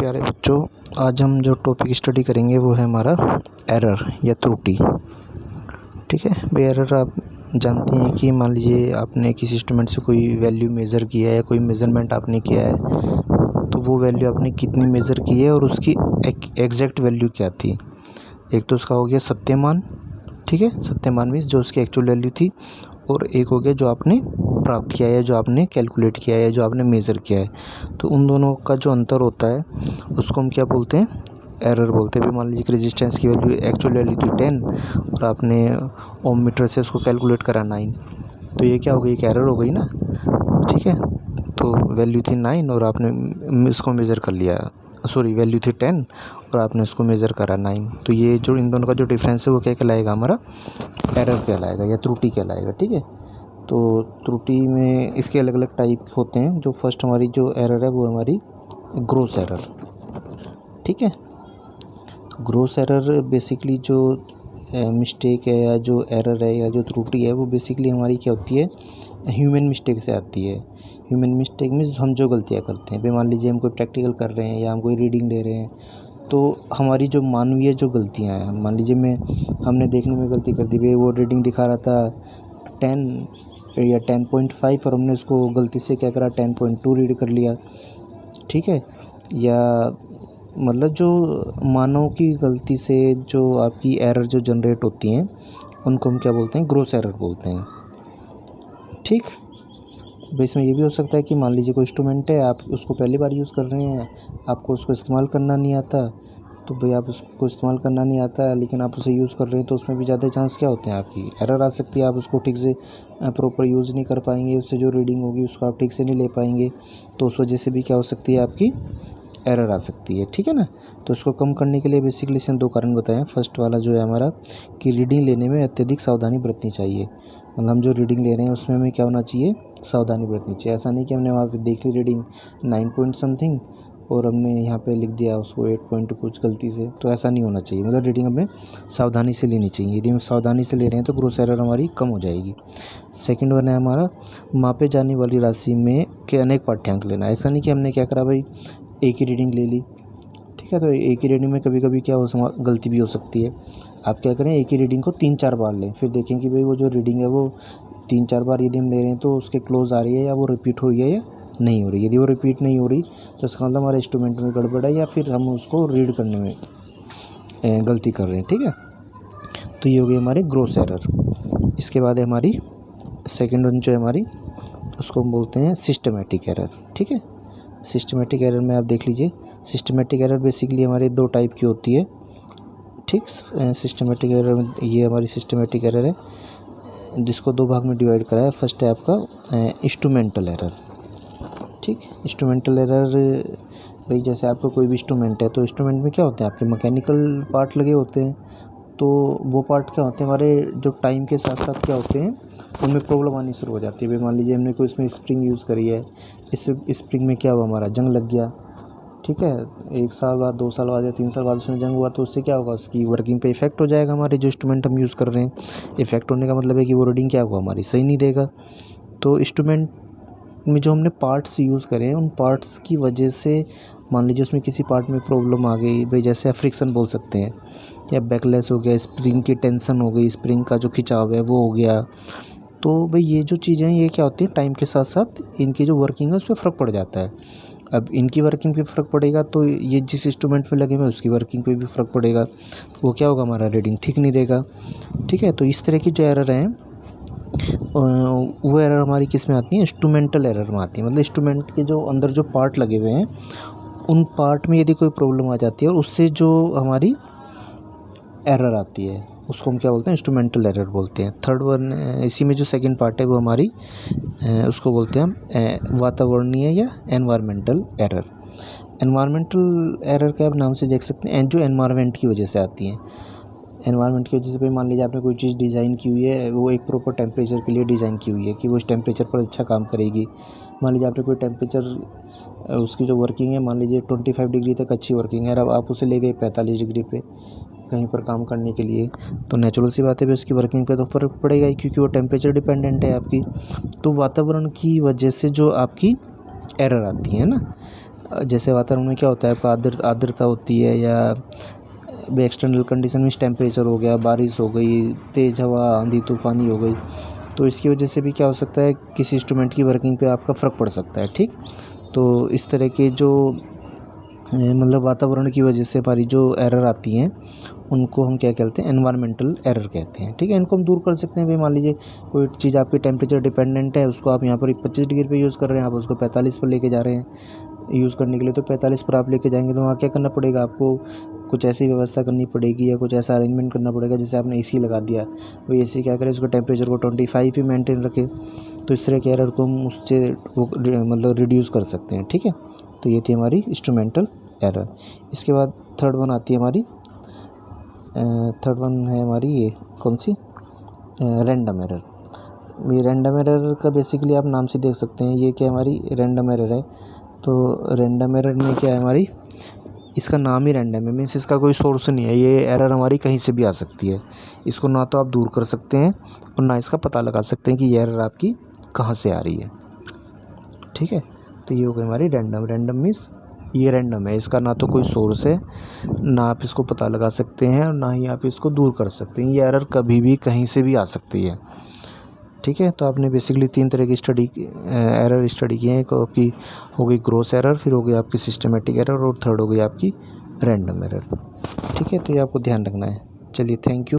प्यारे बच्चों, आज हम जो टॉपिक स्टडी करेंगे वो है हमारा एरर या त्रुटि। ठीक है भाई, एरर आप जानते हैं कि मान लीजिए आपने किसी इंस्ट्रूमेंट से कोई वैल्यू मेज़र किया है या कोई मेज़रमेंट आपने किया है, तो वो वैल्यू आपने कितनी मेज़र की है और उसकी एग्जैक्ट वैल्यू क्या थी। एक तो उसका हो गया सत्यमान, ठीक है, सत्यमान मीन्स जो उसकी एक्चुअल वैल्यू थी, और एक हो गया जो आपने प्राप्त किया है, जो आपने कैलकुलेट किया है, जो आपने मेज़र किया है। तो उन दोनों का जो अंतर होता है उसको हम क्या बोलते हैं, एरर बोलते हैं। भी मान लीजिए कि रेजिस्टेंस की वैल्यू एक्चुअल वैल्यू थी 10 और आपने ओम मीटर से उसको कैलकुलेट करा 9, तो ये क्या हो गई, एक एरर हो गई ना। ठीक है, तो वैल्यू थी 9 और आपने इसको मेज़र कर लिया, सॉरी वैल्यू थी 10 और आपने उसको मेज़र करा 9, तो ये जो इन दोनों का जो डिफरेंस है वो क्या कहलाएगा, हमारा एरर कहलाएगा या त्रुटि कहलाएगा। ठीक है, तो त्रुटि में इसके अलग अलग टाइप होते हैं। जो फर्स्ट हमारी जो एरर है वो हमारी ग्रोस एरर। ठीक है, ग्रोस एरर बेसिकली जो मिस्टेक है या जो एरर है या जो त्रुटि है वो बेसिकली हमारी क्या होती है, ह्यूमन मिस्टेक से आती है। ह्यूमन मिस्टेक मीन्स हम जो गलतियाँ करते हैं, भाई मान लीजिए हम कोई प्रैक्टिकल कर रहे हैं या हम कोई रीडिंग ले रहे हैं, तो हमारी जो मानवीय जो गलतियाँ हैं, मान लीजिए हमने देखने में गलती कर दी, भाई वो रीडिंग दिखा रहा था 10 या 10.5 और हमने उसको गलती से क्या करा 10.2 रीड कर लिया। ठीक है, या मतलब जो मानव की गलती से जो आपकी एरर जो जनरेट होती हैं उनको हम क्या बोलते हैं, ग्रोस एरर बोलते हैं। ठीक, भाई इसमें ये भी हो सकता है कि मान लीजिए कोई इंस्ट्रूमेंट है, आप उसको पहली बार यूज़ कर रहे हैं, आपको उसको इस्तेमाल करना नहीं आता, तो भाई आप उसको इस्तेमाल करना नहीं आता लेकिन आप उसे यूज़ कर रहे हैं, तो उसमें भी ज़्यादा चांस क्या होते हैं, आपकी एरर आ सकती है। आप उसको ठीक से प्रॉपर यूज़ नहीं कर पाएंगे, उससे जो रीडिंग होगी उसको आप ठीक से नहीं ले पाएंगे, तो उस वजह से भी क्या हो सकती है, आपकी एरर आ सकती है। ठीक है ना, तो इसको कम करने के लिए बेसिकली इसने 2 कारण बताए हैं। फर्स्ट वाला जो है हमारा कि रीडिंग लेने में अत्यधिक सावधानी बरतनी चाहिए। मतलब हम जो रीडिंग ले रहे हैं उसमें हमें क्या होना चाहिए, सावधानी बरतनी चाहिए। ऐसा नहीं कि हमने वहाँ पे देख ली रीडिंग 9 पॉइंट समथिंग और हमने यहाँ पे लिख दिया उसको 8 पॉइंट कुछ गलती से, तो ऐसा नहीं होना चाहिए। मतलब रीडिंग हमें सावधानी से लेनी चाहिए। यदि हम सावधानी से ले रहे हैं तो ग्रोस एरर हमारी कम हो जाएगी। सेकंड वन है हमारा मापे जाने वाली राशि में के अनेक पाठ्यांक लेना। ऐसा नहीं कि हमने क्या करा, भाई एक ही रीडिंग ले ली। ठीक है, तो एक ही रीडिंग में कभी कभी क्या हो गलती भी हो सकती है। आप क्या करें, एक ही रीडिंग को 3-4 बार लें, फिर देखें कि भाई वो जो रीडिंग है वो 3-4 बार यदि हम ले रहे हैं तो उसके क्लोज आ रही है या वो रिपीट हो रही है या नहीं हो रही। यदि वो रिपीट नहीं हो रही तो इसका मतलब हमारे इंस्ट्रूमेंट में गड़बड़ है या फिर हम उसको रीड करने में गलती कर रहे हैं। ठीक है, तो ये हो गई हमारी ग्रोस एरर। इसके बाद है हमारी सेकेंड वन जो है हमारी, उसको हम बोलते हैं सिस्टमेटिक एरर। ठीक है, सिस्टमेटिक एरर में आप देख लीजिए, सिस्टमेटिक एरर बेसिकली हमारे 2 टाइप की होती है। ठीक, सिस्टमेटिक एरर में ये हमारी सिस्टमेटिक एरर है जिसको 2 भाग में डिवाइड करा है। फर्स्ट है आपका इंस्ट्रूमेंटल एरर। ठीक, इंस्ट्रूमेंटल एरर भाई जैसे आपका कोई भी इंस्ट्रूमेंट है तो इंस्ट्रूमेंट में क्या होते हैं, आपके मैकेनिकल पार्ट लगे होते हैं, तो वो पार्ट क्या होते हैं हमारे जो टाइम के साथ साथ क्या होते हैं उनमें प्रॉब्लम आनी शुरू हो जाती है। भाई मान लीजिए हमने कोई इसमें स्प्रिंग यूज़ करी है, इस स्प्रिंग में क्या हुआ, हमारा जंग लग गया। ठीक है, 1 साल बाद 2 साल बाद या 3 साल बाद उसमें जंग हुआ, तो उससे क्या होगा, उसकी वर्किंग पे इफेक्ट हो जाएगा। हमारे जो इंस्ट्रूमेंट हम यूज़ कर रहे हैं, इफेक्ट होने का मतलब है कि वो रीडिंग क्या हुआ, हमारी सही नहीं देगा। तो इंस्ट्रूमेंट में जो हमने पार्ट्स यूज़ करे हैं उन पार्ट्स की वजह से मान लीजिए उसमें किसी पार्ट में प्रॉब्लम आ गई, भाई जैसे आप फ्रिक्शन बोल सकते हैं, या बैकलेस हो गया, स्प्रिंग की टेंशन हो गई, स्प्रिंग का जो खिंचाव है वो हो गया, तो भाई ये जो चीज़ें हैं ये क्या होती हैं, टाइम के साथ साथ इनकी जो वर्किंग है उस पर फ़र्क पड़ जाता है। अब इनकी वर्किंग पे फ़र्क पड़ेगा तो ये जिस इंस्ट्रूमेंट में लगे हुए उसकी वर्किंग पे भी फ़र्क पड़ेगा, तो वो क्या होगा, हमारा रीडिंग ठीक नहीं देगा। ठीक है, तो इस तरह की जो एरर हैं वो एरर हमारी किस में आती है, इंस्ट्रूमेंटल एरर में आती है। मतलब इंस्ट्रूमेंट के जो अंदर जो पार्ट लगे हुए हैं उन पार्ट में यदि कोई प्रॉब्लम आ जाती है और उससे जो हमारी एरर आती है उसको हम क्या बोलते हैं, इंस्ट्रूमेंटल एरर बोलते हैं। थर्ड वन, इसी में जो सेकंड पार्ट है वो हमारी उसको बोलते हैं हम वातावरणीय या एनवायरमेंटल एरर। एनवायरमेंटल एरर का आप नाम से देख सकते हैं, जो एनवायरमेंट की वजह से आती हैं। एनवायरनमेंट की वजह से भाई मान लीजिए आपने कोई चीज़ डिज़ाइन की हुई है, वो एक प्रॉपर टेम्परेचर के लिए डिज़ाइन की हुई है कि वो इस टेम्परेचर पर अच्छा काम करेगी। मान लीजिए आपने कोई टेम्परेचर उसकी जो वर्किंग है मान लीजिए 25 डिग्री तक अच्छी वर्किंग है, अब आप उसे ले गए 45 डिग्री पे कहीं पर काम करने के लिए, तो नेचुरल सी बात है भाई उसकी वर्किंग पे तो फ़र्क पड़ेगा ही, क्योंकि वो टेम्परेचर डिपेंडेंट है आपकी। तो वातावरण की वजह से जो आपकी एरर आती है ना, जैसे वातावरण में क्या होता है, आपका आर्द्रता होती है या एक्सटर्नल कंडीशन में टेम्परेचर हो गया, बारिश हो गई, तेज़ हवा, आंधी तूफानी हो गई, तो इसकी वजह से भी क्या हो सकता है, किसी इंस्ट्रूमेंट की वर्किंग पे आपका फ़र्क पड़ सकता है। ठीक, तो इस तरह के जो मतलब वातावरण की वजह से हमारी जो एरर आती हैं उनको हम क्या कहते हैं, एनवायरमेंटल एरर कहते हैं। ठीक है, इनको हम दूर कर सकते हैं भाई। मान लीजिए कोई चीज़ आपकी टेम्परेचर डिपेंडेंट है, उसको आप यहाँ पर 25 डिग्री पे यूज़ कर रहे हैं, आप उसको 45 पर लेके जा रहे हैं यूज़ करने के लिए, तो 45 पर आप लेके जाएंगे तो वहाँ क्या करना पड़ेगा आपको, कुछ ऐसी व्यवस्था करनी पड़ेगी या कुछ ऐसा अरेंजमेंट करना पड़ेगा। जैसे आपने एसी लगा दिया, वो एसी क्या करे, उसको टेम्परेचर को 25 ही मेंटेन रखे, तो इस तरह के एरर को हम उससे मतलब रिड्यूस कर सकते हैं। ठीक है, तो ये थी हमारी इंस्ट्रूमेंटल एरर। इसके बाद थर्ड वन आती है हमारी, थर्ड वन है हमारी ये कौन सी, रैंडम एरर। ये रैंडम एरर का बेसिकली आप नाम से देख सकते हैं, ये क्या हमारी रैंडम एरर है। तो रैंडम एरर में क्या है हमारी, इसका नाम ही रैंडम है, मीन्स इसका कोई सोर्स नहीं है, ये एरर हमारी कहीं से भी आ सकती है। इसको ना तो आप दूर कर सकते हैं और ना इसका पता लगा सकते हैं कि ये एरर आपकी कहाँ से आ रही है। ठीक है, तो ये हो गई हमारी रैंडम। रैंडम मीन्स ये रैंडम है, इसका ना तो कोई सोर्स है, ना आप इसको पता लगा सकते हैं और ना ही आप इसको दूर कर सकते हैं। ये एरर कभी भी कहीं से भी आ सकती है। ठीक है, तो आपने बेसिकली 3 तरह की एरर स्टडी की है। एक आपकी हो गई ग्रॉस एरर, फिर हो गई आपकी सिस्टमेटिक एरर और थर्ड हो गई आपकी रैंडम एरर। ठीक है, तो ये आपको ध्यान रखना है। चलिए, थैंक यू।